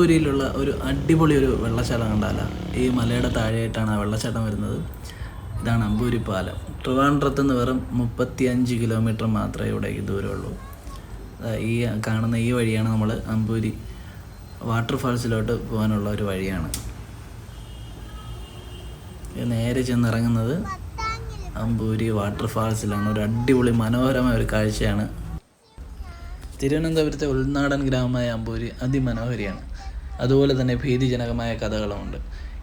അമ്പൂരിയിലുള്ള ഒരു അടിപൊളി ഒരു വെള്ളച്ചാട്ടം കണ്ടാല. ഈ മലയുടെ താഴെയായിട്ടാണ് ആ വെള്ളച്ചാട്ടം വരുന്നത്. ഇതാണ് അമ്പൂരി പാലം. ട്രിവാൻഡ്രത്ത് നിന്ന് വെറും 35 കിലോമീറ്റർ മാത്രമേ ഇവിടേക്ക് ദൂരമുള്ളൂ. ഈ കാണുന്ന ഈ വഴിയാണ് നമ്മൾ അമ്പൂരി വാട്ടർഫാൾസിലോട്ട് പോകാനുള്ള ഒരു വഴിയാണ്. നേരെ ചെന്നിറങ്ങുന്നത് അമ്പൂരി വാട്ടർഫാൾസിലാണ്. ഒരു അടിപൊളി മനോഹരമായ ഒരു കാഴ്ചയാണ്. തിരുവനന്തപുരത്തെ ഉൾനാടൻ ഗ്രാമമായ അമ്പൂരി അതിമനോഹരിയാണ്. അതുപോലെ തന്നെ ഭീതിജനകമായ കഥകളുമുണ്ട്.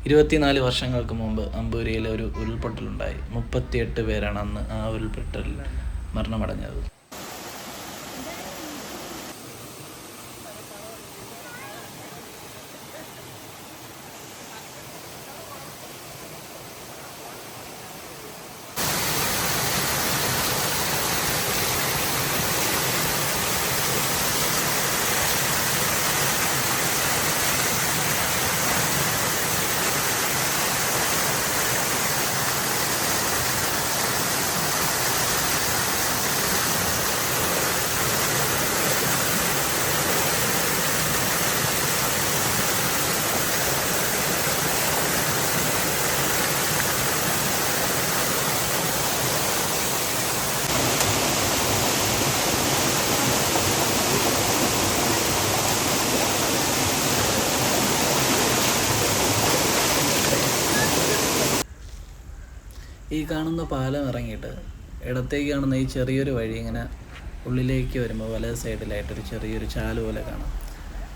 24 വർഷങ്ങൾക്ക് മുമ്പ് അമ്പൂരിയിൽ ഒരു ഉരുൾപൊട്ടലുണ്ടായി. 38 പേരാണ് അന്ന് ആ ഉരുൾപൊട്ടലിൽ മരണമടഞ്ഞത്. ഈ കാണുന്ന പാലം ഇറങ്ങിയിട്ട് ഇടത്തേക്ക് കാണുന്ന ഈ ചെറിയൊരു വഴി ഇങ്ങനെ ഉള്ളിലേക്ക് വരുമ്പോൾ വലത് സൈഡിലായിട്ടൊരു ചെറിയൊരു ചാല് പോലെ കാണാം.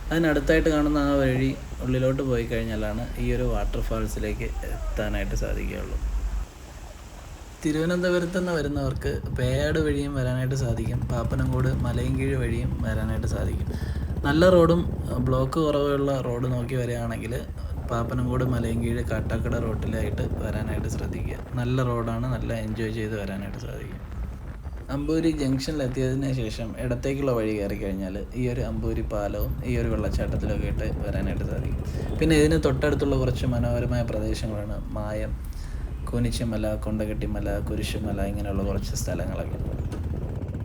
അതിനടുത്തായിട്ട് കാണുന്ന ആ വഴി ഉള്ളിലോട്ട് പോയി കഴിഞ്ഞാലാണ് ഈ ഒരു വാട്ടർഫാൾസിലേക്ക് എത്താനായിട്ട് സാധിക്കുകയുള്ളൂ. തിരുവനന്തപുരത്ത് നിന്ന് വരുന്നവർക്ക് പേയാട് വഴിയും വരാനായിട്ട് സാധിക്കും. പാപ്പനംകോട് മലയൻകീഴ് വഴിയും വരാനായിട്ട് സാധിക്കും. നല്ല റോഡും ബ്ലോക്ക് കുറവുള്ള റോഡ് നോക്കി വരികയാണെങ്കിൽ പാപ്പനംകോട് മലയൻകീഴ് കാട്ടാക്കട റോട്ടിലായിട്ട് വരാനായിട്ട് ശ്രദ്ധിക്കുക. നല്ല റോഡാണ്, നല്ല എൻജോയ് ചെയ്ത് വരാനായിട്ട് സാധിക്കും. അമ്പൂരി ജംഗ്ഷനിലെത്തിയതിന് ശേഷം ഇടത്തേക്കുള്ള വഴി കയറി കഴിഞ്ഞാൽ ഈ ഒരു അമ്പൂരി പാലവും ഈ ഒരു വെള്ളച്ചാട്ടത്തിലൊക്കെ ആയിട്ട് വരാനായിട്ട് സാധിക്കും. പിന്നെ ഇതിന് തൊട്ടടുത്തുള്ള കുറച്ച് മനോഹരമായ പ്രദേശങ്ങളാണ് മായം, കൂനിച്ചിമല, കൊണ്ടകെട്ടിമല, കുരിശുമല, ഇങ്ങനെയുള്ള കുറച്ച് സ്ഥലങ്ങളൊക്കെ.